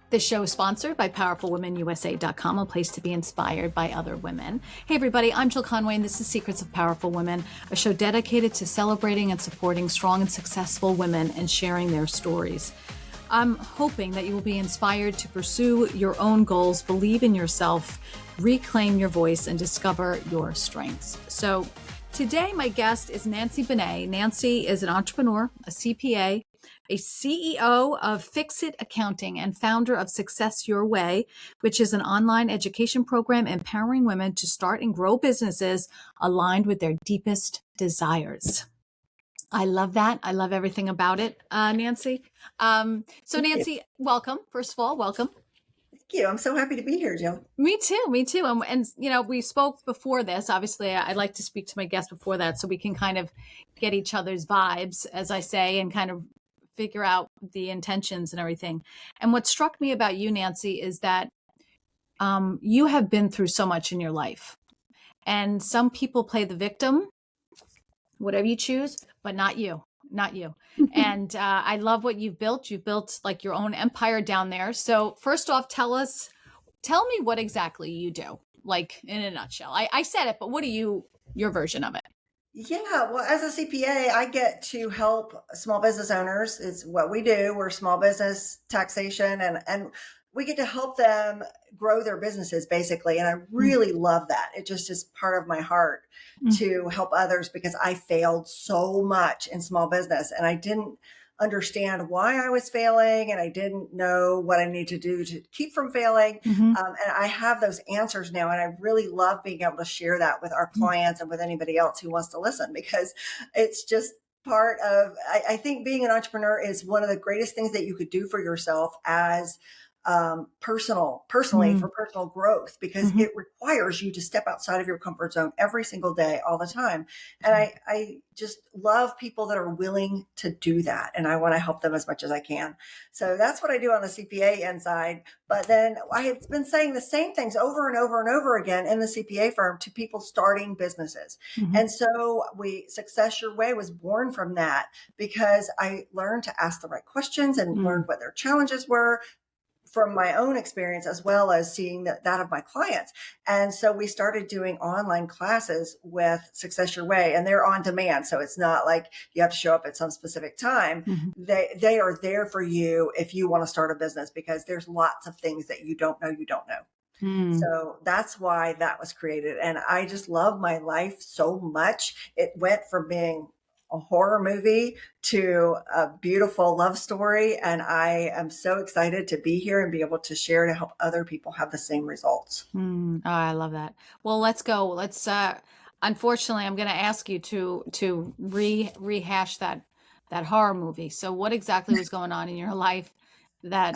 This show is sponsored by PowerfulWomenUSA.com, a place to be inspired by other women. Hey, everybody, I'm Jill Conway, and this is Secrets of Powerful Women, a show dedicated to celebrating and supporting strong and successful women and sharing their stories. I'm hoping that you will be inspired to pursue your own goals, believe in yourself, reclaim your voice, and discover your strengths. So today, my guest is Nancy Benet. Nancy is an entrepreneur, a CPA, a CEO of Fix It Accounting, and founder of Success Your Way, which is an online education program empowering women to start and grow businesses aligned with their deepest desires. I love that. I love everything about it, Nancy. So Nancy, welcome. First of all, welcome. Thank you. I'm so happy to be here, Jill. Me too. And you know, we spoke before this. Obviously, I'd like to speak to my guest before that so we can kind of get each other's vibes, as I say, and kind of figure out the intentions and everything. And what struck me about you, Nancy, is that you have been through so much in your life. And some people play the victim, whatever you choose, but not you. And I love what you've built. You've built like your own empire down there. So first off, tell me what exactly you do, like in a nutshell. I said it, but what are your version of it? Yeah, well, as a CPA, I get to help small business owners. It's what we do. We're small business taxation and we get to help them grow their businesses basically. And I really love that. It just is part of my heart to help others because I failed so much in small business and I didn't understand why I was failing and I didn't know what I need to do to keep from failing. And I have those answers now. And I really love being able to share that with our clients and with anybody else who wants to listen because it's just part of, I think being an entrepreneur is one of the greatest things that you could do for yourself as personally for personal growth, because it requires you to step outside of your comfort zone every single day, all the time. And I just love people that are willing to do that. And I want to help them as much as I can. So that's what I do on the CPA end side. But then I have been saying the same things over and over and over again in the CPA firm to people starting businesses. And so Success Your Way was born from that because I learned to ask the right questions and learned what their challenges were, from my own experience, as well as seeing that of my clients. And so we started doing online classes with Success Your Way, and they're on demand. So it's not like you have to show up at some specific time. They are there for you if you want to start a business, because there's lots of things that you don't know. So that's why that was created. And I just love my life so much. It went from being a horror movie to a beautiful love story. And I am so excited to be here and be able to share to help other people have the same results. Oh, I love that. Well, let's go. Unfortunately, I'm going to ask you to rehash that horror movie. So what exactly was going on in your life that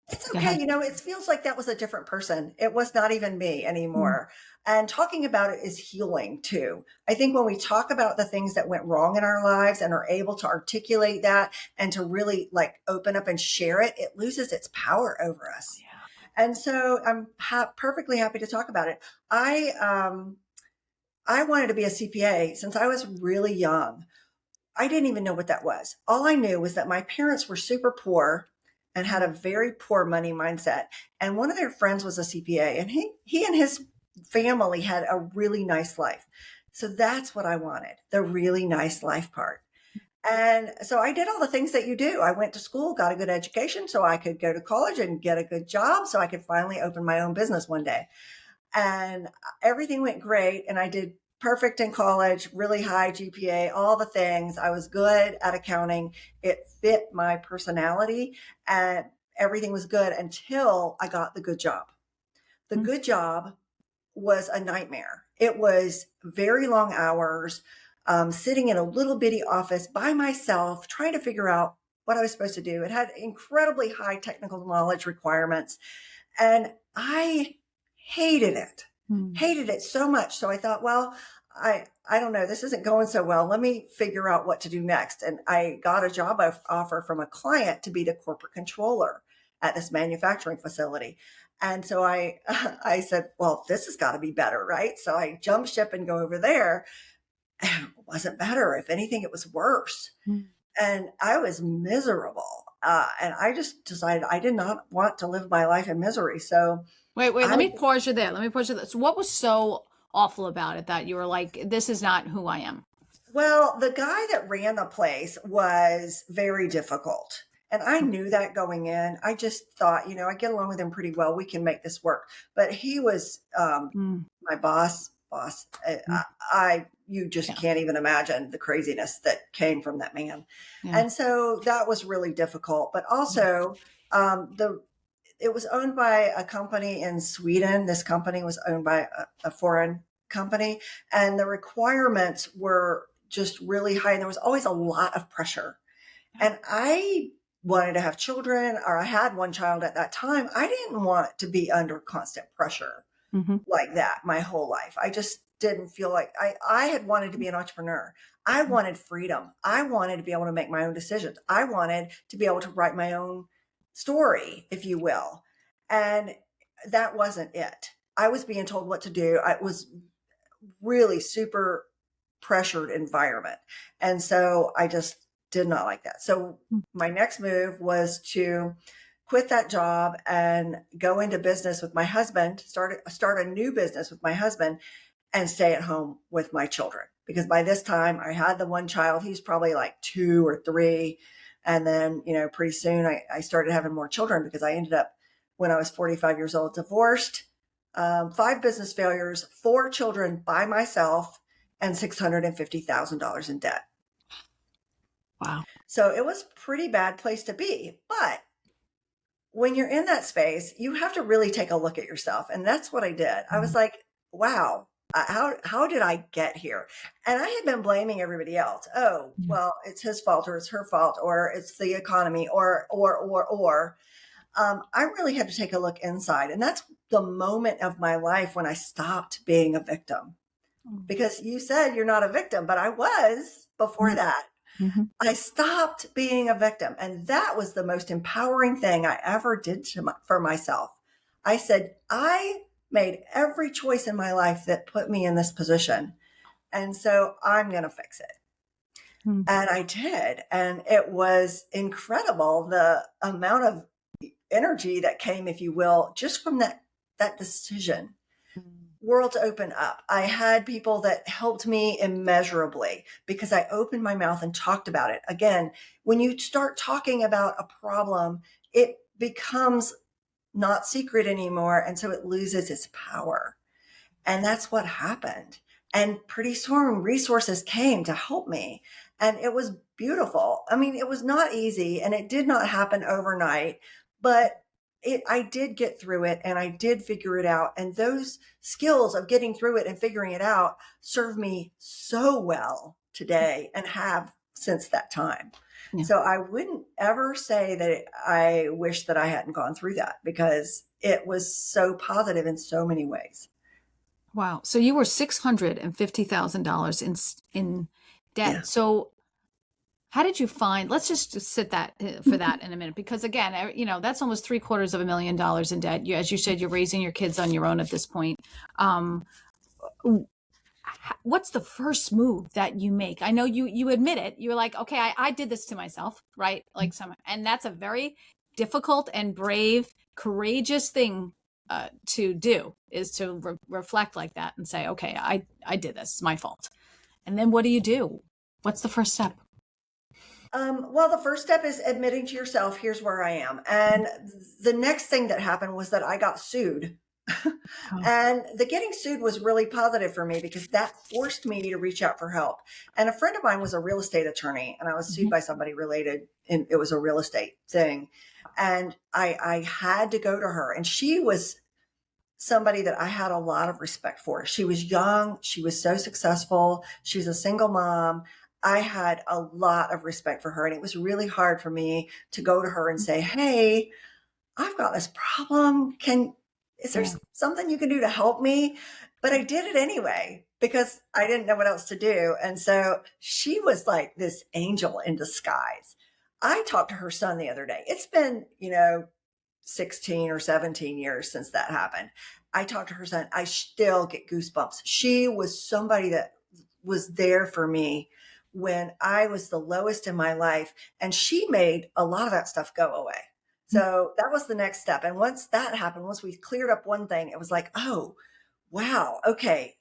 It's okay. It feels like that was a different person. It was not even me anymore. And talking about it is healing too. I think when we talk about the things that went wrong in our lives and are able to articulate that and to really like open up and share it, it loses its power over us. Yeah. And so I'm perfectly happy to talk about it. I wanted to be a CPA since I was really young. I didn't even know what that was. All I knew was that my parents were super poor and had a very poor money mindset. And one of their friends was a CPA, and he and his family had a really nice life. So that's what I wanted, the really nice life part. And so I did all the things that you do. I went to school, got a good education so I could go to college and get a good job so I could finally open my own business one day. And everything went great. And I did perfect in college, really high GPA, all the things. I was good at accounting. It fit my personality and everything was good until I got the good job. The good job was a nightmare. It was very long hours, sitting in a little bitty office by myself, trying to figure out what I was supposed to do. It had incredibly high technical knowledge requirements. And I hated it so much. So I thought, well, I don't know, this isn't going so well. Let me figure out what to do next. And I got a job offer from a client to be the corporate controller at this manufacturing facility. And so I said, well, this has got to be better, right? So I jumped ship and go over there. And it wasn't better. If anything, it was worse. And I was miserable. And I just decided I did not want to live my life in misery. So Wait, I, let me pause you there. Let me pause you there. So what was so awful about it that you were like, this is not who I am? well, the guy that ran the place was very difficult. And I knew that going in. I just thought, I get along with him pretty well. We can make this work. But he was Mm, my boss. mm, You just yeah, can't even imagine the craziness that came from that man. yeah. And so that was really difficult. But Mm, also, the it was owned by a company in Sweden. This company was owned by a foreign company, and the requirements were just really high. And there was always a lot of pressure. yeah. And I wanted to have children, or I had one child at that time. I didn't want to be under constant pressure Hmm. like that my whole life. I just didn't feel like I had wanted to be an entrepreneur. I wanted freedom. I wanted to be able to make my own decisions. I wanted to be able to write my own story, if you will. And that wasn't it. I was being told what to do. I was really super pressured environment. And so I just did not like that. So my next move was to quit that job and go into business with my husband, start a new business with my husband and stay at home with my children. Because by this time I had the one child, he's probably like 2 or 3. And then, pretty soon I started having more children because I ended up, when I was 45 years old, divorced, 5 business failures, 4 children by myself, and $650,000 in debt. Wow. So it was a pretty bad place to be. But when you're in that space, you have to really take a look at yourself. And that's what I did. I was Mm, like, wow, how did I get here? And I had been blaming everybody else. Oh, yeah. well, it's his fault, or it's her fault, or it's the economy, or. I really had to take a look inside. And that's the moment of my life when I stopped being a victim. Mm, Because you said you're not a victim, but I was before mm, that. mhm. I stopped being a victim. And that was the most empowering thing I ever did for myself. I said, I made every choice in my life that put me in this position. And so I'm going to fix it. Mm, And I did. And it was incredible the amount of energy that came, if you will, just from that decision. mm, Worlds open up. I had people that helped me immeasurably because I opened my mouth and talked about it. Again, when you start talking about a problem, it becomes not secret anymore. And so it loses its power. And that's what happened. And pretty soon resources came to help me. And it was beautiful. I mean, it was not easy and it did not happen overnight, but I did get through it and I did figure it out. And those skills of getting through it and figuring it out serve me so well today and have since that time. yeah. So I wouldn't ever say that I wish that I hadn't gone through that because it was so positive in so many ways. Wow. So you were $650,000 in Yeah. debt. So how did you find, let's just sit that for that in a minute, because again, that's almost $750,000 in debt. As you said, you're raising your kids on your own at this point. Um, what's the first move that you make? I know you admit it. You're like, okay, I did this to myself, right? Like and that's a very difficult and brave, courageous thing to do, is to reflect like that and say, okay, I did this. It's my fault. And then what do you do? What's the first step? Well, the first step is admitting to yourself, here's where I am. And the next thing that happened was that I got sued. Oh, And the getting sued was really positive for me because that forced me to reach out for help. And a friend of mine was a real estate attorney and I was sued mhm. by somebody related and it was a real estate thing. And I had to go to her and she was somebody that I had a lot of respect for. She was young. She was so successful. She was a single mom. I had a lot of respect for her. And it was really hard for me to go to her and say, hey, I've got this problem. Is there Yeah. something you can do to help me? But I did it anyway because I didn't know what else to do. And so she was like this angel in disguise. I talked to her son the other day. It's been, 16 or 17 years since that happened. I talked to her son. I still get goosebumps. She was somebody that was there for me when I was the lowest in my life. And she made a lot of that stuff go away. So that was the next step. And once that happened, once we cleared up one thing, it was like, oh, wow, okay,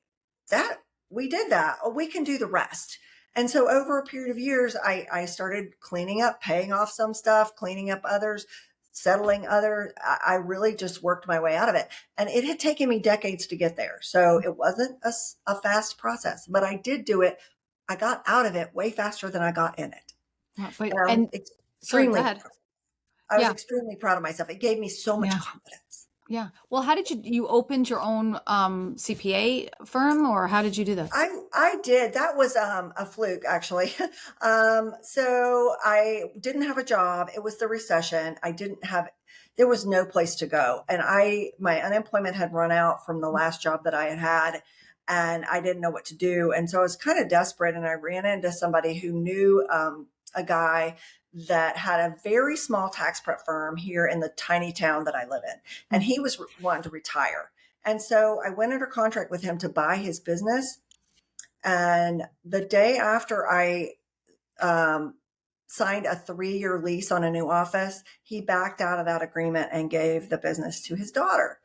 that we did that. Oh, we can do the rest. And so over a period of years, I started cleaning up, paying off some stuff, cleaning up others, settling others. I really just worked my way out of it. And it had taken me decades to get there. So it wasn't a fast process, but I did do it. I got out of it way faster than I got in it. Yeah, but, And and sorry, go extremely, ahead. I was Yeah. extremely proud of myself. It gave me so much Yeah. confidence. Yeah. Well, how did you opened your own CPA firm, or how did you do that? I did. That was a fluke, actually. So I didn't have a job. It was the recession. There was no place to go. And my unemployment had run out from the last job that I had, and I didn't know what to do. And so I was kind of desperate, and I ran into somebody who knew a guy that had a very small tax prep firm here in the tiny town that I live in. And he was wanting to retire. And so I went under contract with him to buy his business. And the day after I signed a 3-year lease on a new office, he backed out of that agreement and gave the business to his daughter.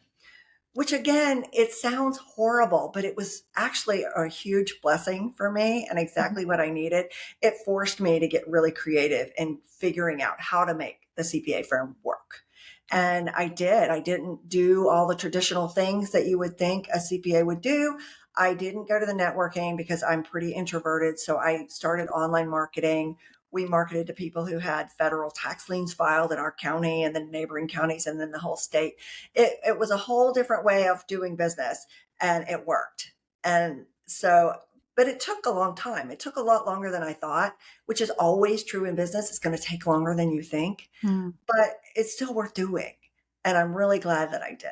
Which again, it sounds horrible, but it was actually a huge blessing for me and exactly what I needed. It forced me to get really creative in figuring out how to make the CPA firm work. And I did. I didn't do all the traditional things that you would think a CPA would do. I didn't go to the networking because I'm pretty introverted. So I started online marketing. We marketed to people who had federal tax liens filed in our county and then neighboring counties and then the whole state. It was a whole different way of doing business, and it worked. And so, but it took a long time. It took a lot longer than I thought, which is always true in business. It's going to take longer than you think, but it's still worth doing. And I'm really glad that I did.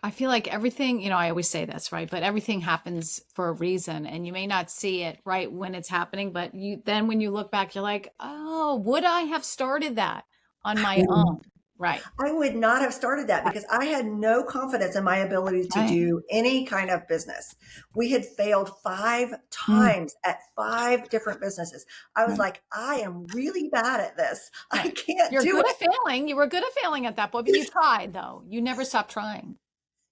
I feel like everything, I always say this, right? But everything happens for a reason, and you may not see it right when it's happening, but then when you look back, you're like, oh, would I have started that on my own? Right. I would not have started that because I had no confidence in my ability to do any kind of business. We had failed 5 times at 5 different businesses. I was like, I am really bad at this. I can't You're do good it. at failing. You were good at failing at that point, but you tried though. You never stopped trying.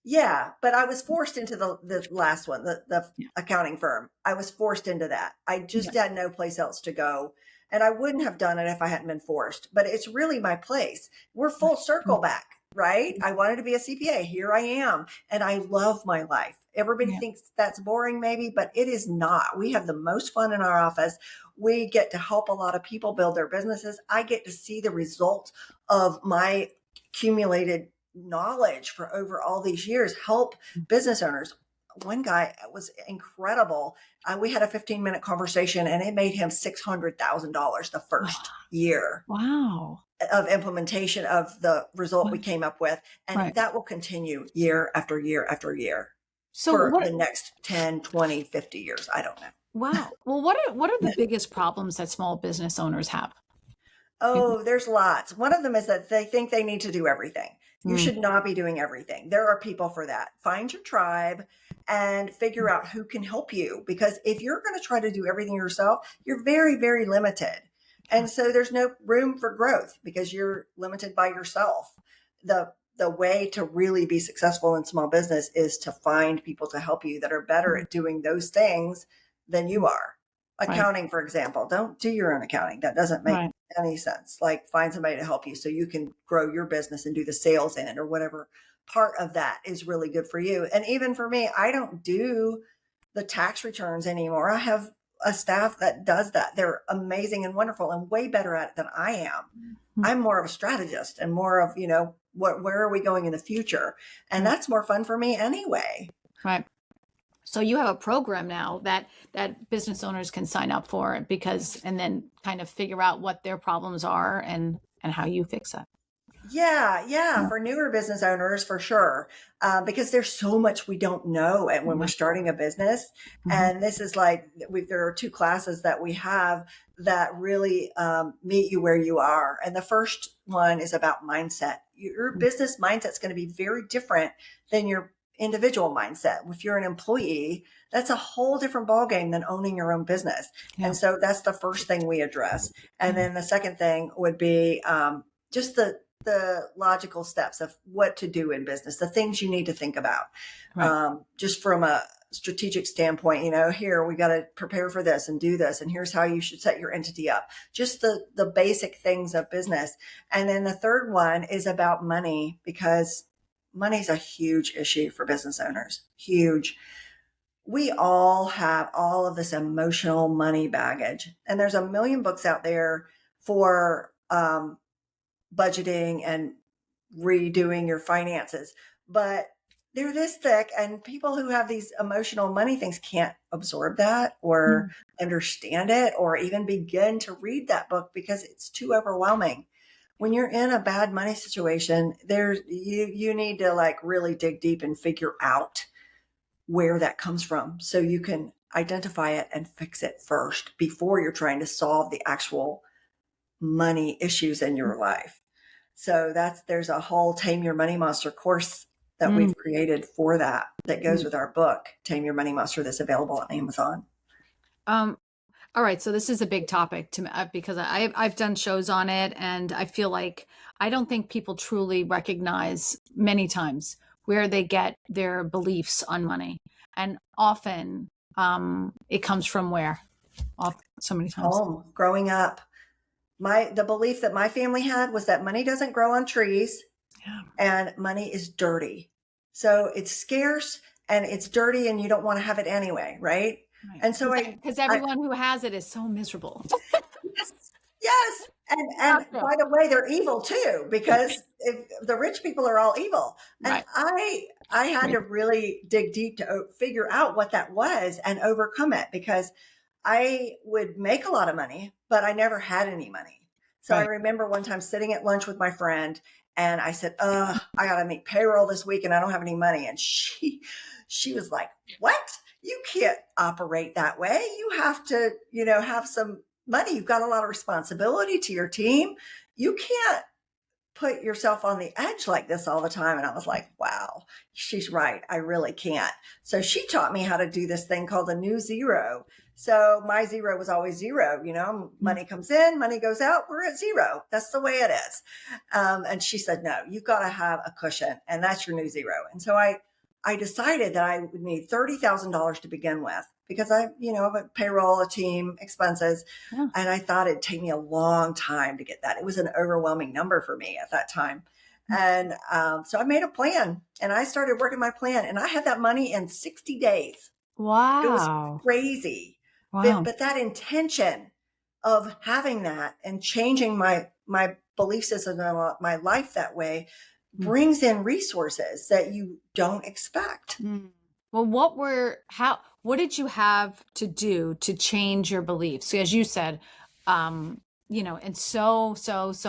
Yeah, but I was forced into the last one, the accounting firm. I was forced into that. I just had no place else to go. And I wouldn't have done it if I hadn't been forced, but it's really my place. We're full circle back, right? I wanted to be a CPA. Here I am. And I love my life. Everybody thinks that's boring maybe, but it is not. We have the most fun in our office. We get to help a lot of people build their businesses. I get to see the results of my accumulated knowledge for over all these years help business owners. One guy was incredible. We had a 15-minute conversation and it made him $600,000 the first year of implementation of the result we came up with. And that will continue year after year after year for the next 10, 20, 50 years. I don't know. Wow. Well, what are the biggest problems that small business owners have? Oh, there's lots. One of them is that they think they need to do everything. You should not be doing everything. There are people for that. Find your tribe and figure out who can help you. Because if you're going to try to do everything yourself, you're very, very limited. And so there's no room for growth because you're limited by yourself. The way to really be successful in small business is to find people to help you that are better at doing those things than you are. Accounting, for example, don't do your own accounting. That doesn't make any sense. Like find somebody to help you so you can grow your business and do the sales end or whatever part of that is really good for you. And even for me, I don't do the tax returns anymore. I have a staff that does that. They're amazing and wonderful and way better at it than I am. I'm more of a strategist and more of, where are we going in the future? And that's more fun for me anyway. Right. So you have a program now that business owners can sign up for and then kind of figure out what their problems are and how you fix it. Yeah. For newer business owners, for sure. Because there's so much we don't know when we're starting a business. And this is like, there are 2 classes that we have that really meet you where you are. And the first one is about mindset. Your business mindset is going to be very different than your individual mindset. If you're an employee, that's a whole different ballgame than owning your own business. Yeah. And so that's the first thing we address. And then the second thing would be just the logical steps of what to do in business, the things you need to think about. Right. Just from a strategic standpoint, here we got to prepare for this and do this, and here's how you should set your entity up. Just the basic things of business. And then the third one is about money, because money's a huge issue for business owners. Huge. We all have all of this emotional money baggage, and there's a million books out there for budgeting and redoing your finances, but they're this thick, and people who have these emotional money things can't absorb that or understand it or even begin to read that book because it's too overwhelming. When you're in a bad money situation, you need to like really dig deep and figure out where that comes from so you can identify it and fix it first before you're trying to solve the actual money issues in your life. So there's a whole Tame Your Money Monster course that we've created for that goes with our book, Tame Your Money Monster, that's available on Amazon. All right. So this is a big topic to me because I've done shows on it, and I feel like I don't think people truly recognize many times where they get their beliefs on money. And often it comes from where? So many times. Home, growing up. The belief that my family had was that money doesn't grow on trees and money is dirty. So it's scarce and it's dirty and you don't want to have it anyway, right? And so because everyone who has it is so miserable. Yes. And by the way, they're evil too, because if the rich people are all evil. And I had to really dig deep to figure out what that was and overcome it, because I would make a lot of money, but I never had any money. So I remember one time sitting at lunch with my friend, and I said, I got to make payroll this week and I don't have any money. And she was like, what? You can't operate that way. You have to, have some money. You've got a lot of responsibility to your team. You can't put yourself on the edge like this all the time. And I was like, wow, she's right. I really can't. So she taught me how to do this thing called the new zero. So my zero was always zero. Money comes in, money goes out, we're at zero. That's the way it is. And she said, no, you've got to have a cushion, and that's your new zero. And so I decided that I would need $30,000 to begin with, because I have a payroll, a team, expenses. And I thought it'd take me a long time to get that. It was an overwhelming number for me at that time. And so I made a plan, and I started working my plan, and I had that money in 60 days. Wow. It was crazy. Wow. But that intention of having that and changing my belief system and my life that way brings in resources that you don't expect. Well, what did you have to do to change your beliefs? So as you said, and so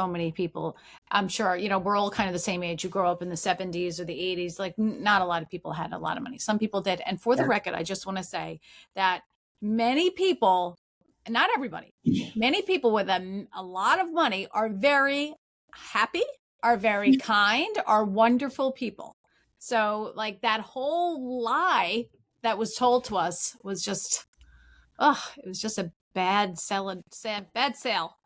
many people, I'm sure, we're all kind of the same age. You grow up in the 70s or the 80s, like not a lot of people had a lot of money. Some people did. And for the record, I just want to say that many people, not everybody, many people with a lot of money are very happy, are very kind, are wonderful people. So like that whole lie that was told to us was just, it was just a bad sale,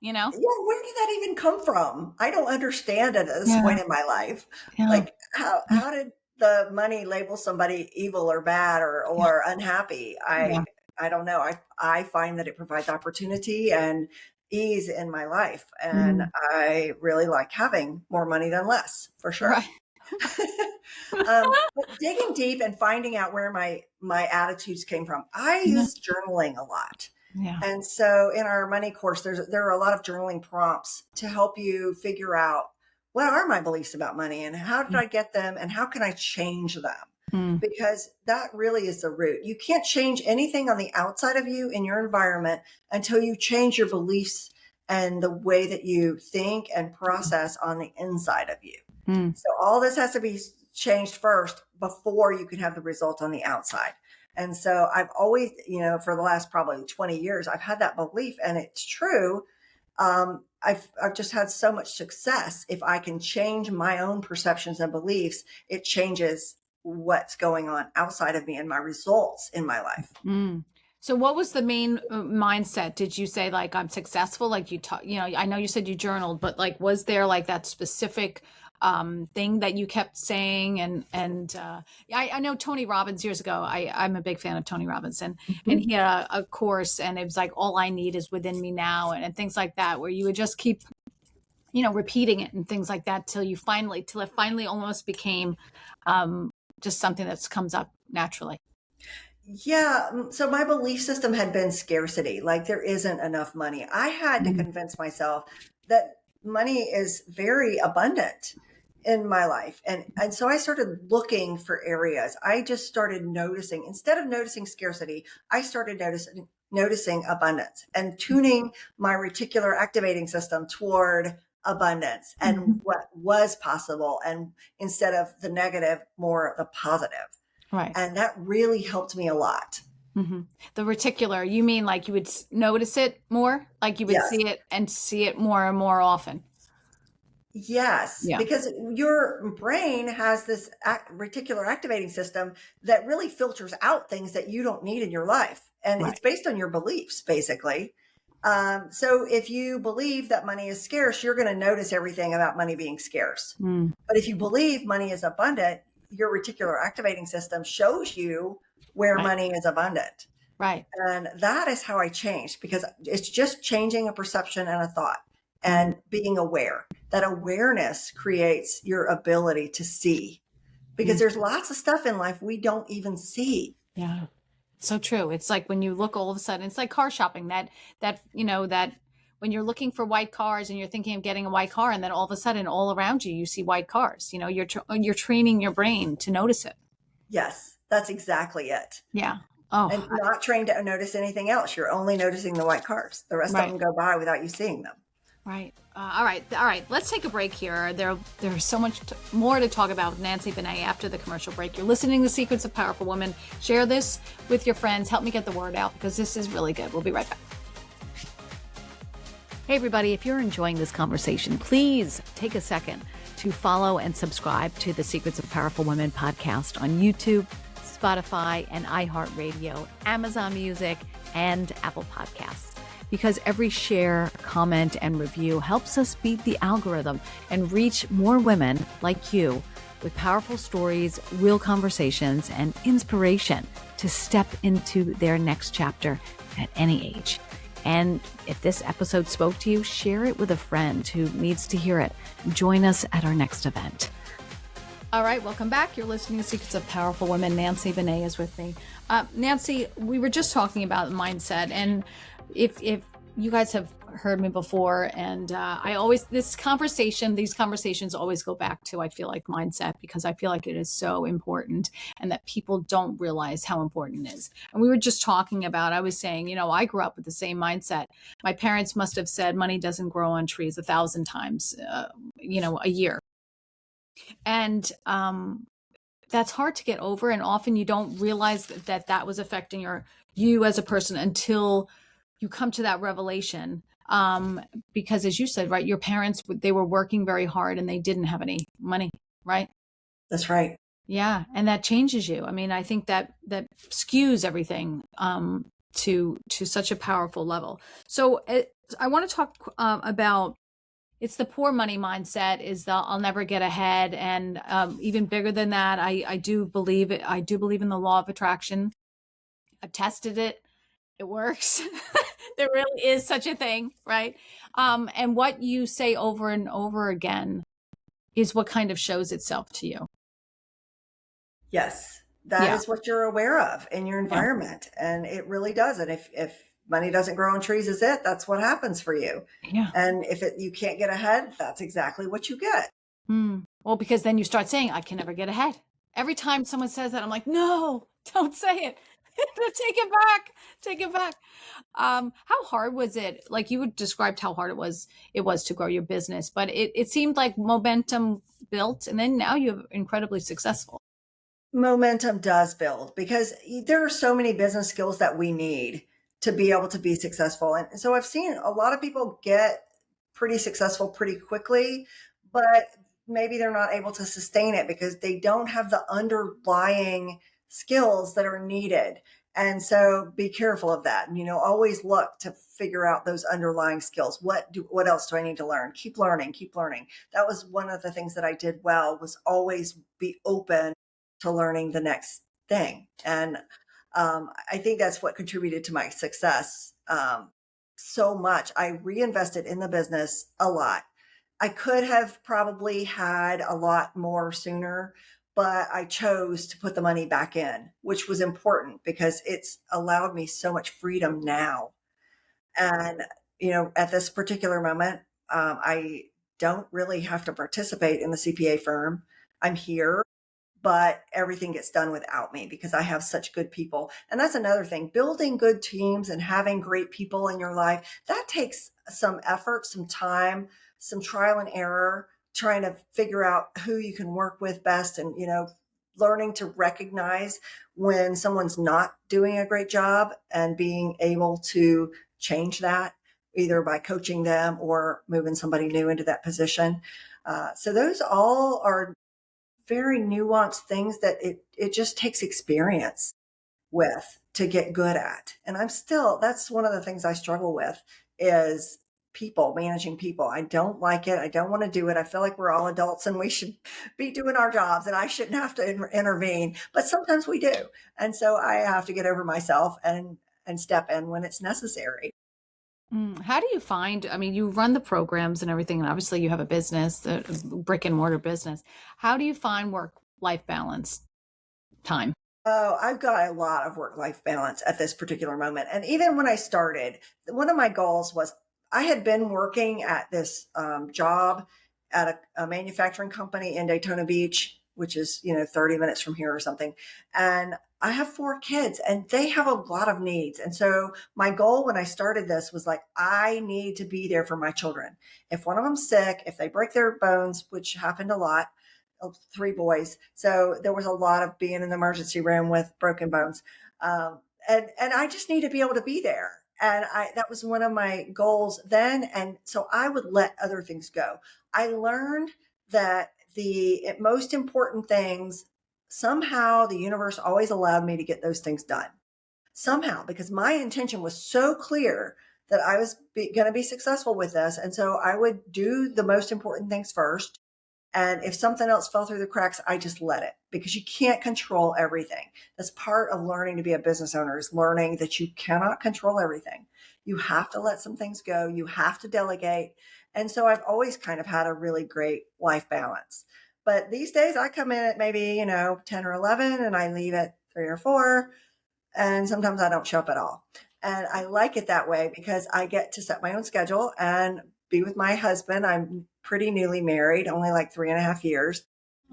Yeah, where did that even come from? I don't understand it at this point in my life. Like how did the money label somebody evil or bad or unhappy? I don't know. I find that it provides opportunity and ease in my life. And I really like having more money than less, for sure. Right. But digging deep and finding out where my attitudes came from. I use journaling a lot. Yeah. And so in our money course, there are a lot of journaling prompts to help you figure out, what are my beliefs about money and how did I get them and how can I change them? Because that really is the root. You can't change anything on the outside of you in your environment until you change your beliefs and the way that you think and process on the inside of you. So all this has to be changed first before you can have the result on the outside. And so I've always, for the last probably 20 years, I've had that belief, and it's true. I've just had so much success. If I can change my own perceptions and beliefs, it changes what's going on outside of me and my results in my life. Mm. So what was the main mindset? Did you say like I'm successful? Like you talk, I know you said you journaled, but like was there like that specific thing that you kept saying? And I know Tony Robbins years ago. I'm a big fan of Tony Robbins, and he had a course, and it was like all I need is within me now, and things like that, where you would just keep repeating it and things like that till it finally almost became just something that comes up naturally. Yeah. So my belief system had been scarcity, like there isn't enough money. I had to convince myself that money is very abundant in my life. And so I started looking for areas. I just started noticing, instead of noticing scarcity, I started noticing abundance and tuning my reticular activating system toward abundance and what was possible. And instead of the negative, more the positive. Right. And that really helped me a lot. The reticular, you mean like you would notice it more? Like you would Yes. see it more and more often? Yes, Yeah. because your brain has this reticular activating system that really filters out things that you don't need in your life. And Right. it's based on your beliefs, basically. So if you believe that money is scarce, you're going to notice everything about money being scarce. But if you believe money is abundant, your reticular activating system shows you where money is abundant. Right. And that is how I changed, because it's just changing a perception and a thought and being aware. That awareness creates your ability to see, because there's lots of stuff in life we don't even see. Yeah. So true. It's like when you look all of a sudden, it's like car shopping that when you're looking for white cars and you're thinking of getting a white car, and then all of a sudden all around you, you see white cars, you're training your brain to notice it. Yes, that's exactly it. Yeah. Oh, And not trained to notice anything else. You're only noticing the white cars. The rest of them go by without you seeing them. right. All right. Let's take a break here. There's so much more to talk about with Nancy Benet after the commercial break. You're listening to Secrets of Powerful Women. Share this with your friends. Help me get the word out, because this is really good. We'll be right back. Hey, everybody, if you're enjoying this conversation, please take a second to follow and subscribe to the Secrets of Powerful Women podcast on YouTube, Spotify, and iHeartRadio, Amazon Music, and Apple Podcasts. Because every share, comment, and review helps us beat the algorithm and reach more women like you with powerful stories, real conversations, and inspiration to step into their next chapter at any age. And if this episode spoke to you, share it with a friend who needs to hear it. Join us at our next event. All right, welcome back. You're listening to Secrets of Powerful Women. Nancy Benet is with me. Nancy, we were just talking about mindset, and if you guys have heard me before, and these conversations always go back to, I feel like, mindset, because I feel like it is so important, and that people don't realize how important it is. And we were just talking about, I was saying, I grew up with the same mindset. My parents must have said money doesn't grow on trees 1,000 times, a year. And that's hard to get over. And often you don't realize that was affecting you as a person until you come to that revelation. Because as you said, right, your parents, they were working very hard and they didn't have any money, right? That's right. Yeah. And that changes you. I mean, I think that skews everything to such a powerful level. So I want to talk about, it's the poor money mindset, is the I'll never get ahead. And even bigger than that, I do believe it. I do believe in the law of attraction. I've tested it. It works. There really is such a thing, right? And what you say over and over again is what kind of shows itself to you. Yes, that is what you're aware of in your environment. And it really does. And if money doesn't grow on trees, that's what happens for you. Yeah. And if you can't get ahead, that's exactly what you get. Well, because then you start saying, I can never get ahead. Every time someone says that, I'm like, no, don't say it. Take it back. How hard was it? Like you described how hard it was to grow your business, but it seemed like momentum built, and then now you're incredibly successful. Momentum does build, because there are so many business skills that we need to be able to be successful. And so I've seen a lot of people get pretty successful pretty quickly, but maybe they're not able to sustain it because they don't have the underlying skills that are needed. And so be careful of that. And, always look to figure out those underlying skills. What else do I need to learn? Keep learning, keep learning. That was one of the things that I did well, was always be open to learning the next thing. And I think that's what contributed to my success so much. I reinvested in the business a lot. I could have probably had a lot more sooner, but I chose to put the money back in, which was important because it's allowed me so much freedom now. And, at this particular moment, I don't really have to participate in the CPA firm. I'm here, but everything gets done without me because I have such good people. And that's another thing, building good teams and having great people in your life, that takes some effort, some time, some trial and error, trying to figure out who you can work with best, and, learning to recognize when someone's not doing a great job and being able to change that either by coaching them or moving somebody new into that position. So those all are very nuanced things that it just takes experience with to get good at. And that's one of the things I struggle with is managing people. I don't like it. I don't want to do it. I feel like we're all adults and we should be doing our jobs and I shouldn't have to intervene, but sometimes we do. And so I have to get over myself and step in when it's necessary. How do you find, I mean, you run the programs and everything, and obviously you have a business, a brick and mortar business. How do you find work-life balance time? Oh, I've got a lot of work-life balance at this particular moment. And even when I started, one of my goals was I had been working at this job at a manufacturing company in Daytona Beach, which is, 30 minutes from here or something. And I have 4 kids and they have a lot of needs. And so my goal when I started this was like, I need to be there for my children. If one of them's sick, if they break their bones, which happened a lot, 3 boys. So there was a lot of being in the emergency room with broken bones. And I just need to be able to be there. And that was one of my goals then. And so I would let other things go. I learned that the most important things, somehow the universe always allowed me to get those things done. Somehow, because my intention was so clear that I was going to be successful with this. And so I would do the most important things first. And if something else fell through the cracks, I just let it, because you can't control everything. That's part of learning to be a business owner, is learning that you cannot control everything. You have to let some things go. You have to delegate. And so I've always kind of had a really great life balance. But these days I come in at maybe, 10 or 11 and I leave at 3 or 4. And sometimes I don't show up at all. And I like it that way because I get to set my own schedule and be with my husband. I'm pretty newly married, only like 3.5 years.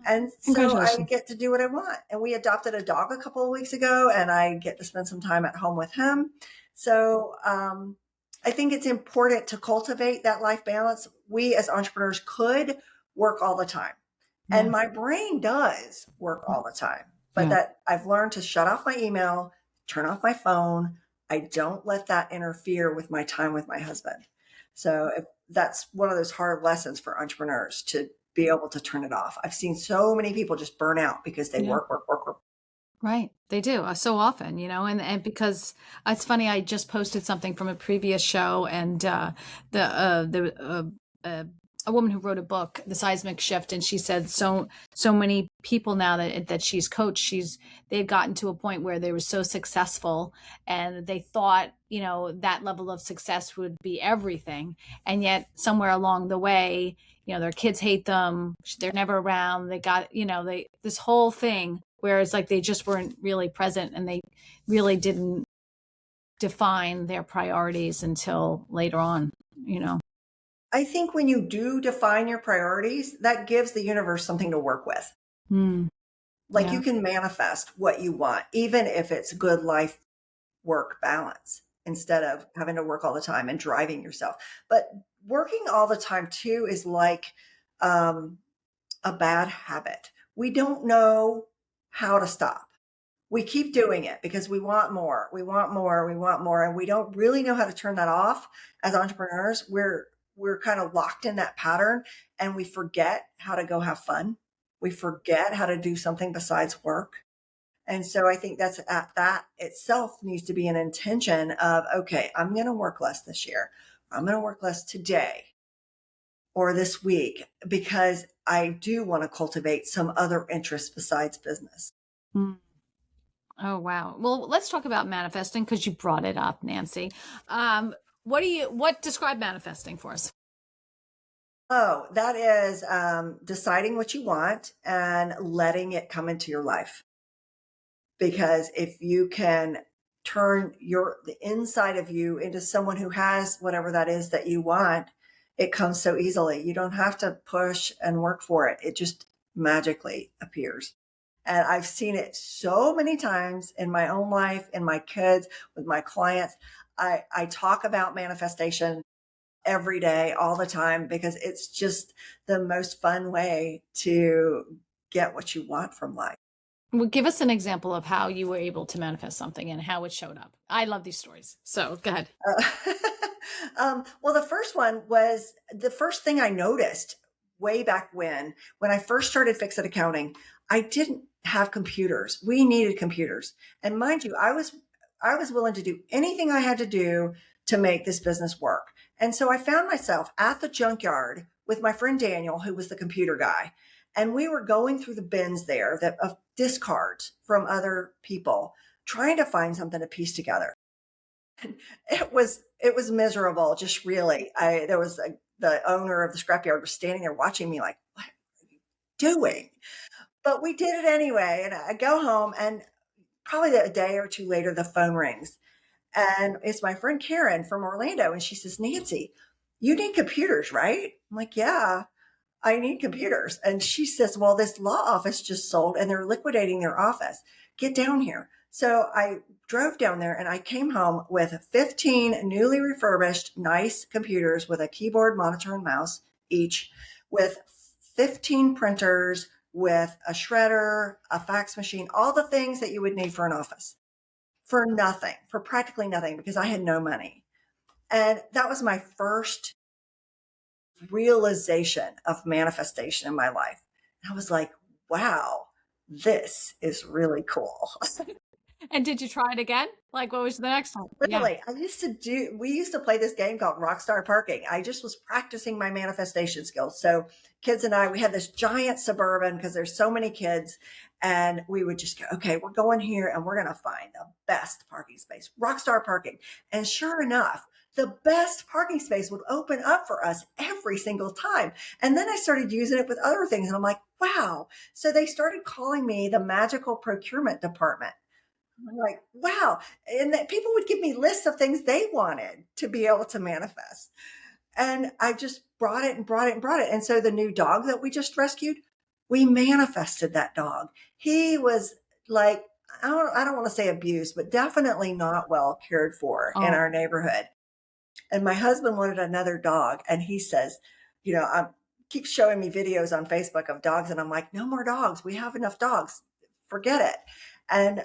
And so I get to do what I want. And we adopted a dog a couple of weeks ago and I get to spend some time at home with him. So I think it's important to cultivate that life balance. We as entrepreneurs could work all the time. Yeah. And my brain does work all the time, but that I've learned to shut off my email, turn off my phone. I don't let that interfere with my time with my husband. So that's one of those hard lessons for entrepreneurs, to be able to turn it off. I've seen so many people just burn out because they work. Right. They do so often, and because it's funny, I just posted something from a previous show, and a woman who wrote a book, The Seismic Shift, and she said so many people now that she's coached, they've gotten to a point where they were so successful and they thought, that level of success would be everything. And yet somewhere along the way, their kids hate them. They're never around. They got, this whole thing where it's like they just weren't really present and they really didn't define their priorities until later on, I think when you do define your priorities, that gives the universe something to work with. You can manifest what you want, even if it's good life work balance, instead of having to work all the time and driving yourself. But working all the time too is like a bad habit. We don't know how to stop. We keep doing it because we want more, we want more, we want more. And we don't really know how to turn that off. As entrepreneurs, we're kind of locked in that pattern and we forget how to go have fun. We forget how to do something besides work. And so I think that itself needs to be an intention of, okay, I'm going to work less this year. I'm going to work less today or this week because I do want to cultivate some other interests besides business. Mm. Oh, wow. Well, let's talk about manifesting because you brought it up, Nancy. What describe manifesting for us? Oh, that is deciding what you want and letting it come into your life. Because if you can turn the inside of you into someone who has whatever that is that you want, it comes so easily. You don't have to push and work for it. It just magically appears. And I've seen it so many times in my own life, in my kids, with my clients. I talk about manifestation every day, all the time, because it's just the most fun way to get what you want from life. Well, give us an example of how you were able to manifest something and how it showed up. I love these stories. So go ahead. Well, the first one was the first thing I noticed way back when I first started Fix It Accounting. I didn't have computers. We needed computers. And mind you, I was willing to do anything I had to do to make this business work. And so I found myself at the junkyard with my friend Daniel, who was the computer guy. And we were going through the bins there of discards from other people, trying to find something to piece together. It was miserable. Just really, the owner of the scrapyard was standing there watching me like, what are you doing? But we did it anyway. And I go home and probably a day or two later, the phone rings and it's my friend Karen from Orlando. And she says, Nancy, you need computers, right? I'm like, yeah, I need computers. And she says, well, this law office just sold and they're liquidating their office. Get down here. So I drove down there and I came home with 15 newly refurbished, nice computers with a keyboard, monitor, and mouse each, with 15 printers, with a shredder, a fax machine, all the things that you would need for an office for nothing, for practically nothing, because I had no money. And that was my first realization of manifestation in my life. I was like, wow, this is really cool. And did you try it again? Like, what was the next time? Yeah. Really, we used to play this game called Rockstar Parking. I just was practicing my manifestation skills. So kids and I, we had this giant Suburban because there's so many kids. And we would just go, okay, we're going here and we're going to find the best parking space, Rockstar Parking. And sure enough, the best parking space would open up for us every single time. And then I started using it with other things. And I'm like, wow. So they started calling me the magical procurement department. I'm like, wow. And that people would give me lists of things they wanted to be able to manifest. And I just brought it and brought it and brought it. And so the new dog that we just rescued, we manifested that dog. He was like, I don't want to say abused, but definitely not well cared for in our neighborhood. And my husband wanted another dog. And he says, keeps showing me videos on Facebook of dogs. And I'm like, no more dogs. We have enough dogs. Forget it. And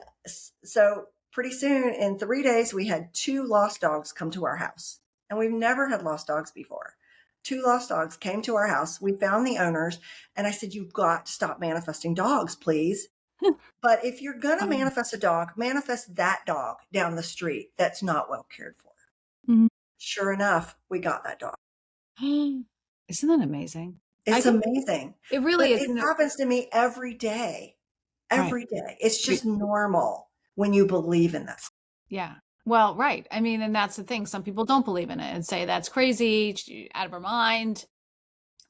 so pretty soon in 3 days, we had 2 lost dogs come to our house. And we've never had lost dogs before. 2 lost dogs came to our house. We found the owners. And I said, you've got to stop manifesting dogs, please. But if you're going to manifest a dog, manifest that dog down the street that's not well cared for. Mm-hmm. Sure enough, we got that dog. Isn't that amazing? It's amazing. It really is. It happens to me every day. Every day. It's just normal when you believe in this. Yeah. Well, right. I mean, and that's the thing. Some people don't believe in it and say that's crazy, out of her mind.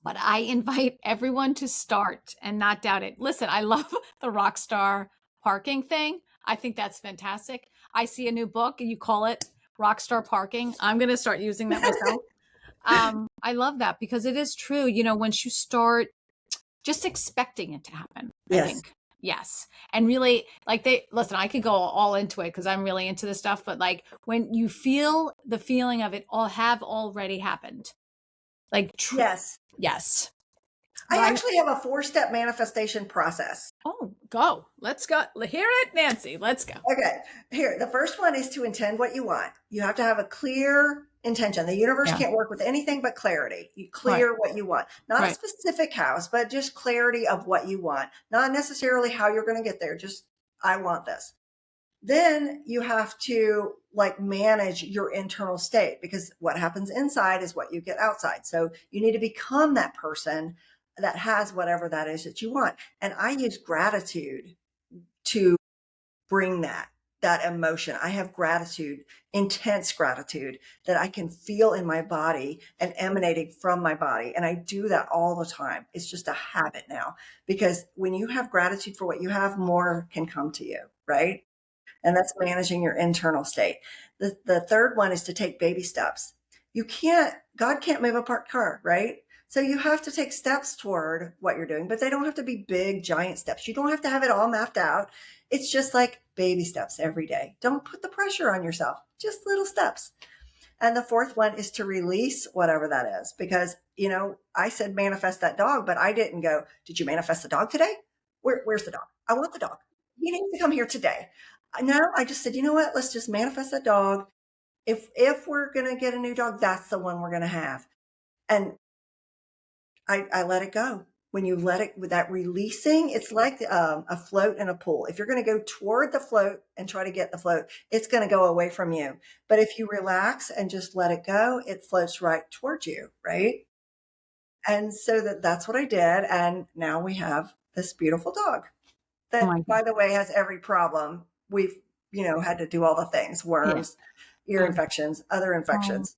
But I invite everyone to start and not doubt it. Listen, I love the Rockstar Parking thing. I think that's fantastic. I see a new book and you call it Rockstar Parking. I'm going to start using that myself. I love that because it is true. Once you start just expecting it to happen, yes. I think. Yes. And really listen, I could go all into it because I'm really into this stuff, but like when you feel the feeling of it all have already happened, like, yes. Yes. I actually have a 4-step manifestation process. Oh, go. Let's go. Hear it, Nancy. Let's go. Okay. Here, the first one is to intend what you want. You have to have a clear intention. The universe Yeah. can't work with anything but clarity. You Right. clear what you want, not a Right. specific house, but just clarity of what you want, not necessarily how you're going to get there. Just, I want this. Then you have to like manage your internal state, because what happens inside is what you get outside. So you need to become that person that has whatever that is that you want. And I use gratitude to bring that emotion. I have gratitude, intense gratitude that I can feel in my body and emanating from my body. And I do that all the time. It's just a habit now, because when you have gratitude for what you have, more can come to you, right? And that's managing your internal state. The third one is to take baby steps. God can't move a parked car, right? So you have to take steps toward what you're doing, but they don't have to be big, giant steps. You don't have to have it all mapped out. It's just like baby steps every day. Don't put the pressure on yourself, just little steps. And the fourth one is to release whatever that is, because, I said manifest that dog, but I didn't go, did you manifest the dog today? Where's the dog? I want the dog. He needs to come here today. No, I just said, you know what? Let's just manifest that dog. If we're going to get a new dog, that's the one we're going to have. And I let it go. When you let it, with that releasing, it's like a float in a pool. If you're going to go toward the float and try to get the float, it's going to go away from you. But if you relax and just let it go, it floats right towards you, right? And so that's what I did. And now we have this beautiful dog Oh my that, God. by the way, has every problem. We've, had to do all the things, Yeah. worms, ear Oh, infections, other oh, infections,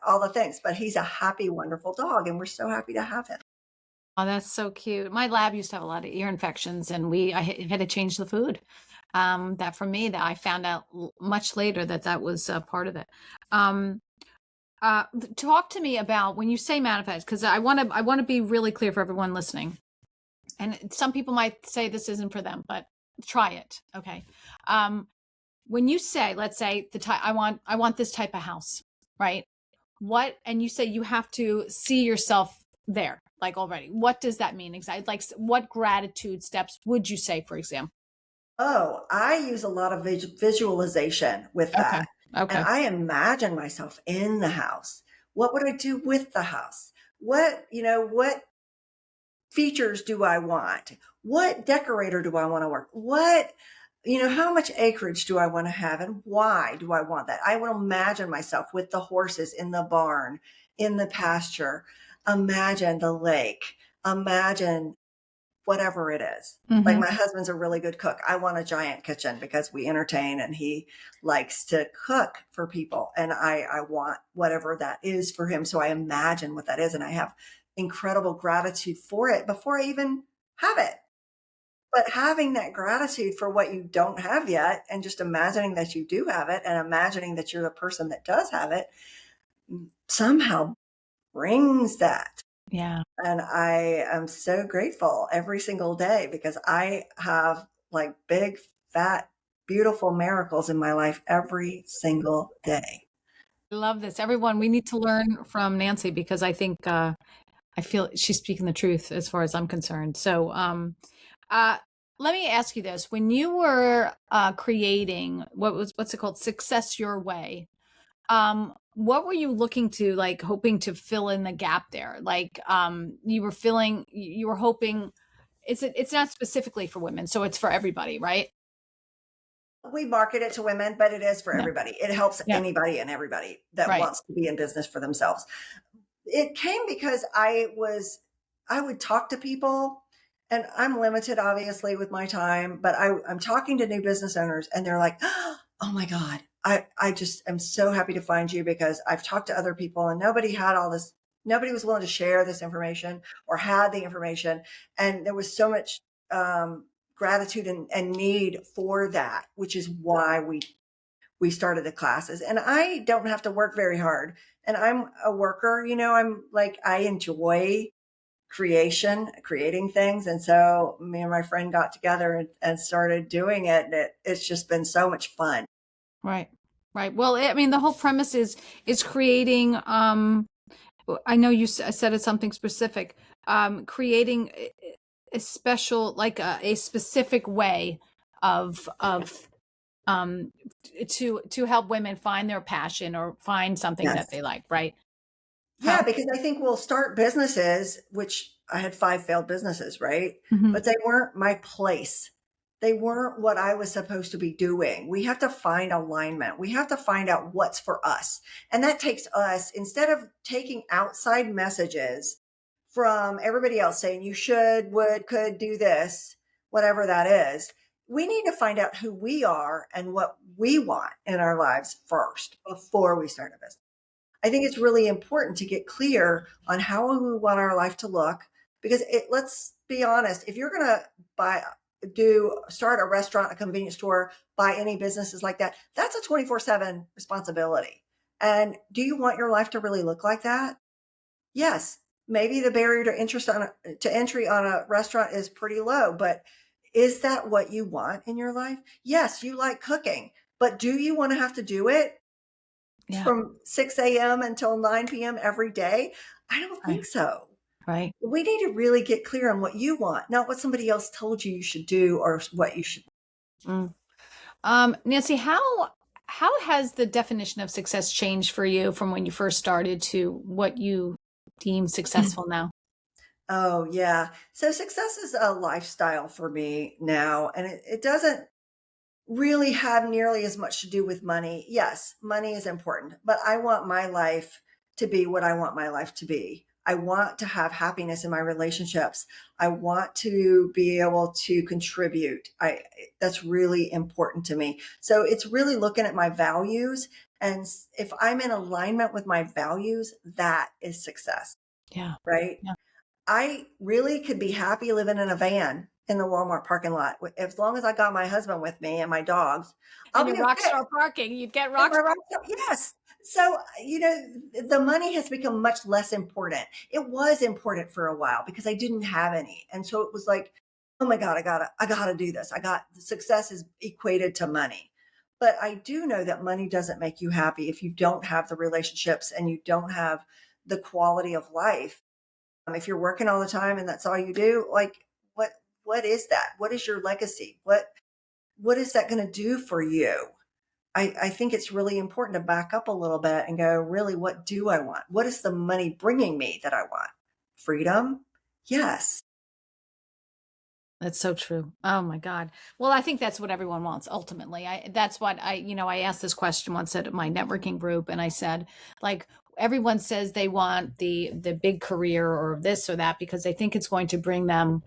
all the things. But he's a happy, wonderful dog. And we're so happy to have him. oh, that's so cute. My lab used to have a lot of ear infections, and I had to change the food. That for me, that I found out much later that was part of it. Um, Talk to me about when you say manifest, because I want to be really clear for everyone listening. And some people might say this isn't for them, but try it. Okay. When you say, let's say the type, I want this type of house, right? And you say you have to see yourself there, like already. What does that mean exactly? Like, what gratitude steps would you say, for example? Oh, I use a lot of visualization with Okay. that. And Okay. I imagine myself in the house. What would I do with the house? What features do I want? What decorator do I want to work? How much acreage do I want to have, and why do I want that? I will imagine myself with the horses in the barn, in the pasture. Imagine the lake. Imagine whatever it is. Like, Mm-hmm. my husband's a really good cook. I want a giant kitchen because we entertain and he likes to cook for people. And I want whatever that is for him. So I imagine what that is. And I have incredible gratitude for it before I even have it. But having that gratitude for what you don't have yet, and just imagining that you do have it, and imagining that you're the person that does have it, somehow brings that. Yeah. And I am so grateful every single day, because I have like big, fat, beautiful miracles in my life every single day. I love this. Everyone, we need to learn from Nancy, because I think I feel she's speaking the truth as far as I'm concerned. So, uh, let me ask you this: when you were creating what's it called, Success Your Way, what were you looking to, like, hoping to fill in the gap there? Like, you were hoping it's not specifically for women, so it's for everybody, right? We market it to women, but it is for Yeah. everybody. It helps Yeah. anybody and everybody that Right. wants to be in business for themselves. It came because I would talk to people, and I'm limited obviously with my time, but I'm talking to new business owners, and they're like, oh my God, I just am so happy to find you, because I've talked to other people and nobody was willing to share this information or had the information. And there was so much gratitude and need for that, which is why we started the classes. And I don't have to work very hard, and I'm a worker. I'm like, I enjoy creating things. And so me and my friend got together and started doing it. And it's just been so much fun. Right. Right. Well, I mean, the whole premise is creating. I know you said it's something specific. Creating a special, like a specific way of um, to help women find their passion or find something that Yes. they like, right? Yeah, How? because I think we'll start businesses, which I had 5 failed businesses, right? Mhm. But they weren't my place. They weren't what I was supposed to be doing. We have to find alignment. We have to find out what's for us. And that takes us, instead of taking outside messages from everybody else saying you should, would, could do this, whatever that is, we need to find out who we are and what we want in our lives first before we start a business. I think it's really important to get clear on how we want our life to look because let's be honest, if you're going to buy start a restaurant, a convenience store, buy any businesses like that, that's a 24/7 responsibility. And do you want your life to really look like that? Yes. Maybe the barrier to interest to entry on a restaurant is pretty low, but is that what you want in your life? Yes, you like cooking, but do you want to have to do it Yeah. from 6 a.m. until 9 p.m. every day? I don't Right. think so. Right. We need to really get clear on what you want, not what somebody else told you should do or what you should. Mm. Nancy, how has the definition of success changed for you from when you first started to what you deem successful now? Oh, yeah. So success is a lifestyle for me now, and it doesn't really have nearly as much to do with money. Yes, money is important, but I want my life to be what I want my life to be. I want to have happiness in my relationships. I want to be able to contribute. That's really important to me. So it's really looking at my values, and if I'm in alignment with my values, that is success, Yeah. right? Yeah. I really could be happy living in a van in the Walmart parking lot. As long as I got my husband with me and my dogs, I'll And be your rock okay. star parking, you'd get And rock my star. right stuff, yes. So, the money has become much less important. It was important for a while because I didn't have any. And so it was like, oh my God, I gotta do this. Success is equated to money. But I do know that money doesn't make you happy if you don't have the relationships and you don't have the quality of life. If you're working all the time and that's all you do, like what what is that? What is your legacy? What is that going to do for you? I think it's really important to back up a little bit and go, really, what do I want? What is the money bringing me that I want? Freedom? Yes. That's so true. Oh my God. Well, I think that's what everyone wants ultimately. That's what I asked this question once at my networking group and I said, like, everyone says they want the big career or this or that because they think it's going to bring them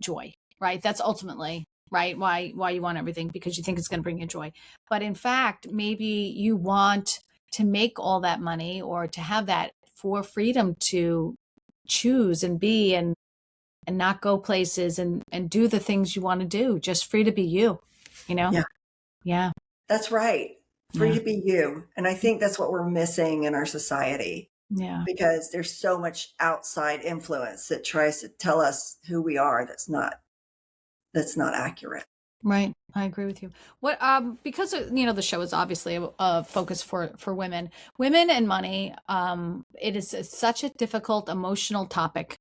joy, right? That's ultimately right why you want everything because you think it's going to bring you joy. But in fact, maybe you want to make all that money or to have that for freedom to choose and be and not go places and do the things you want to do, just free to be you, you know? Yeah, Yeah. that's right. Free Yeah. to be you. And I think that's what we're missing in our society Yeah. because there's so much outside influence that tries to tell us who we are that's not accurate. Right. I agree with you. What because the show is obviously a focus for women and money. It is such a difficult emotional topic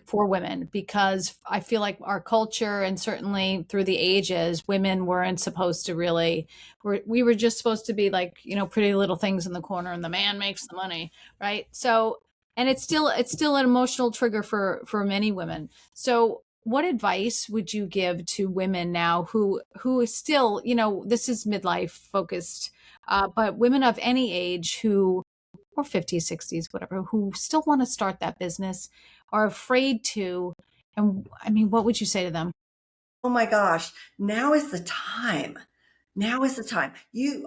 for women because I feel like our culture and certainly through the ages, women weren't supposed to really. We were just supposed to be like pretty little things in the corner, and the man makes the money, right? So, and it's still an emotional trigger for many women. So, what advice would you give to women now who is still this is midlife focused, but women of any age who or 50s, 60s, whatever, who still want to start that business are afraid to. And I mean, what would you say to them? Oh my gosh, now is the time. Now is the time.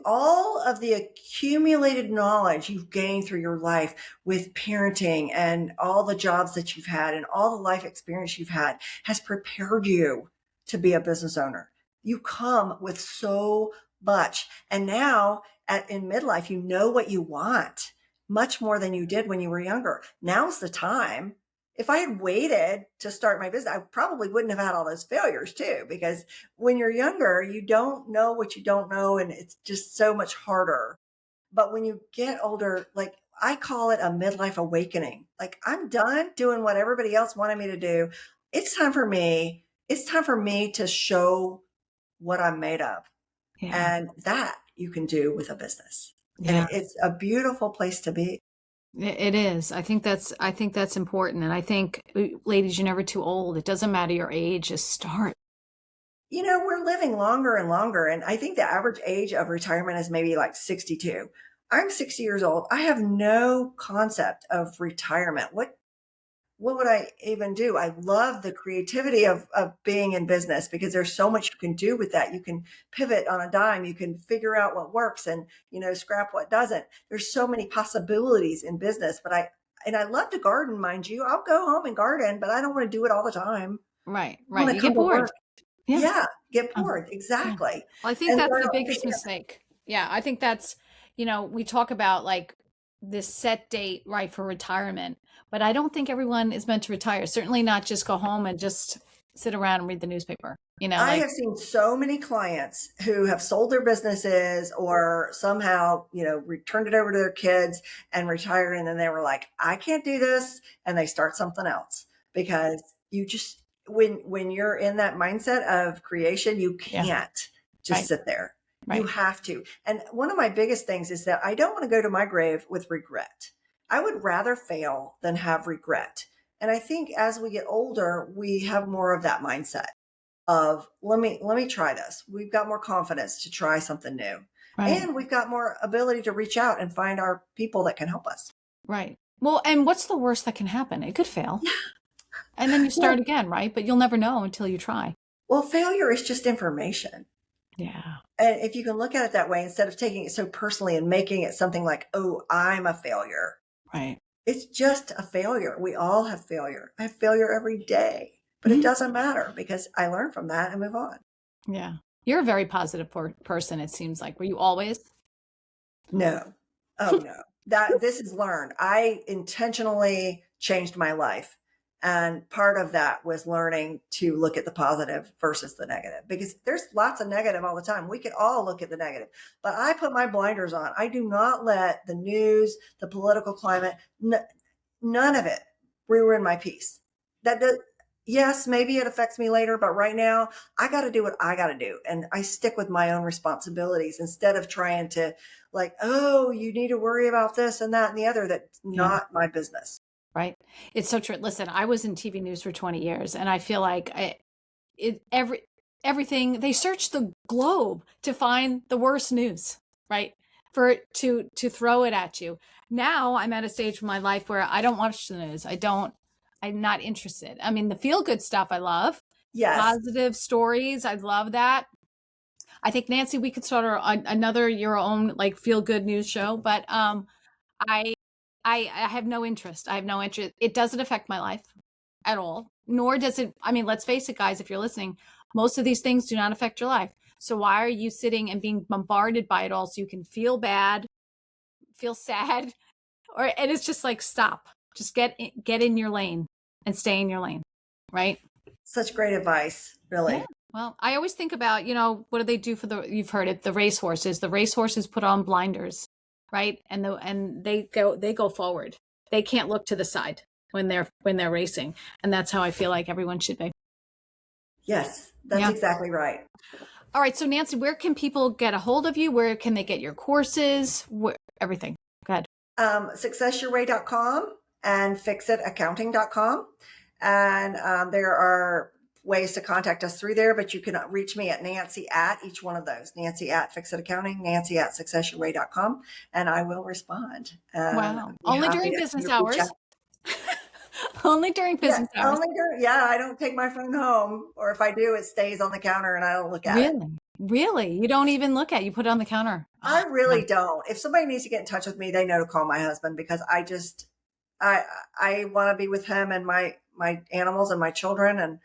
All of the accumulated knowledge you've gained through your life with parenting and all the jobs that you've had and all the life experience you've had has prepared you to be a business owner. You come with so much. And now in midlife, you know what you want much more than you did when you were younger. Now's the time. If I had waited to start my business, I probably wouldn't have had all those failures too, because when you're younger, you don't know what you don't know, and it's just so much harder. But when you get older, like I call it a midlife awakening. Like I'm done doing what everybody else wanted me to do. It's time for me. It's time for me to show what I'm made of. Yeah. And that you can do with a business. And Yeah. it's a beautiful place to be. It is. I think that's important. And I think, ladies, you're never too old. It doesn't matter your age, just start. We're living longer and longer. And I think the average age of retirement is maybe like 62. I'm 60 years old. I have no concept of retirement. What would I even do? I love the creativity of being in business because there's so much you can do with that. You can pivot on a dime. You can figure out what works and, scrap what doesn't. There's so many possibilities in business, and I love to garden, mind you. I'll go home and garden, but I don't want to do it all the time. Right. I want Right. to You come get to bored. work. Yeah. Yeah. Get Uh, bored. yeah. Exactly. Well, I think And that's learn the to biggest understand. mistake. Yeah. I think that's, we talk about like this set date, right, for retirement, but I don't think everyone is meant to retire. Certainly not just go home and just sit around and read the newspaper, I like, have seen so many clients who have sold their businesses or somehow, returned it over to their kids and retired. And then they were like, I can't do this. And they start something else because you just, when you're in that mindset of creation, you yeah. can't just Right. sit there. You Right. have to. And one of my biggest things is that I don't want to go to my grave with regret. I would rather fail than have regret. And I think as we get older, we have more of that mindset of let me try this. We've got more confidence to try something new. Right. And we've got more ability to reach out and find our people that can help us. Right. Well, and what's the worst that can happen? It could fail. Yeah. And then you Well, start again, right? But you'll never know until you try. well, failure is just information. Yeah. And if you can look at it that way, instead of taking it so personally and making it something like, oh, I'm a failure, Right. it's just a failure. We all have failure. I have failure every day, but it Mhm. doesn't matter because I learn from that and move on. Yeah. You're a very positive person, it seems like. Were you always? No. Oh, no. This is learned. I intentionally changed my life. And part of that was learning to look at the positive versus the negative because there's lots of negative all the time. We could all look at the negative, but I put my blinders on. I do not let the news, the political climate, none of it ruin my peace. That does, yes, maybe it affects me later, but right now I got to do what I got to do. And I stick with my own responsibilities instead of trying to like, oh, you need to worry about this and that and the other. That's Yeah. not my business. Right. It's so true. Listen, I was in TV news for 20 years and I feel like everything they search the globe to find the worst news, right? For it to throw it at you. Now I'm at a stage in my life where I don't watch the news. I'm not interested. I mean, the feel good stuff I love. Yes. Positive stories, I love that. I think Nancy, we could start another your own like feel good news show, but I I have no interest. I have no interest. It doesn't affect my life at all. Nor does it, I mean, let's face it, guys, if you're listening, most of these things do not affect your life. So why are you sitting and being bombarded by it all so you can feel bad, feel sad, and it's just like stop. Just get in your lane and stay in your lane, right? Such great advice, Yeah. really. Well, I always think about, what do they do for you've heard it, the racehorses. The racehorses put on blinders, right? And they go forward. They can't look to the side when they're racing. And that's how I feel like everyone should be. Yes, that's Yeah. exactly right. All right. So Nancy, where can people get a hold of you? Where can they get your courses? Everything. Go ahead. Successyourway.com and fixitaccounting.com. And there are ways to contact us through there, but you can reach me at Nancy at each one of those. Nancy at Fix It Accounting, Nancy at successyourway.com, and I will respond. Wow. I'd be Only happy during to business reach hours. out. Only during Yeah, business hours. I don't take my phone home, or if I do, it stays on the counter and I don't look at it. Really? Really? You don't even look at it. You put it on the counter. I Oh, wow. really don't. If somebody needs to get in touch with me, they know to call my husband because I I want to be with him and my animals and my children, and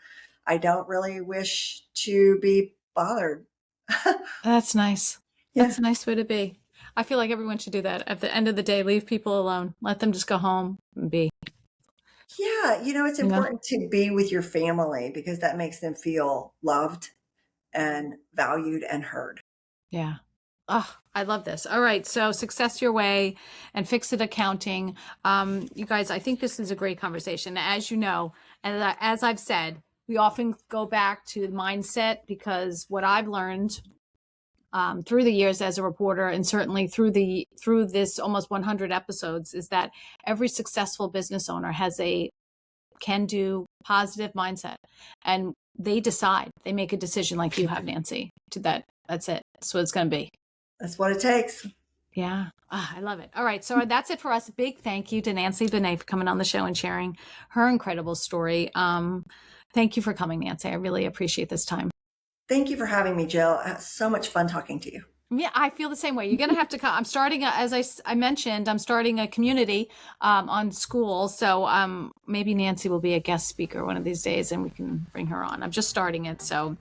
I don't really wish to be bothered. That's nice. Yeah. That's a nice way to be. I feel like everyone should do that. At the end of the day, leave people alone. Let them just go home and be, Yeah, it's you know? important to be with your family because that makes them feel loved and valued and heard. Yeah. Oh, I love this. All right. So Success Your Way and Fix It Accounting. You guys, I think this is a great conversation. As you know, and as I've said, we often go back to mindset because what I've learned through the years as a reporter, and certainly through this almost 100 episodes, is that every successful business owner has a can-do, positive mindset, and they make a decision like you have, Nancy. That's it. That's what it's going to be. That's what it takes. Yeah. I love it. All right. So that's it for us. Big thank you to Nancy Benet for coming on the show and sharing her incredible story. Thank you for coming, Nancy. I really appreciate this time. Thank you for having me, Jill. So much fun talking to you. Yeah, I feel the same way. You're going to have to come. I'm starting, as I mentioned, I'm starting a community on school. So maybe Nancy will be a guest speaker one of these days and we can bring her on. I'm just starting it. So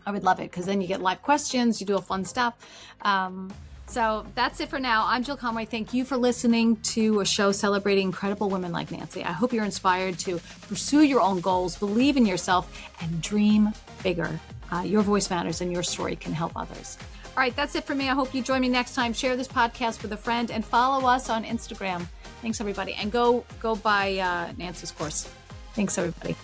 I would love it because then you get live questions, you do a fun stuff. So that's it for now. I'm Jill Conway. Thank you for listening to a show celebrating incredible women like Nancy. I hope you're inspired to pursue your own goals, believe in yourself, and dream bigger. Your voice matters and your story can help others. All right, that's it for me. I hope you join me next time. Share this podcast with a friend and follow us on Instagram. Thanks, everybody. And go buy Nancy's course. Thanks, everybody.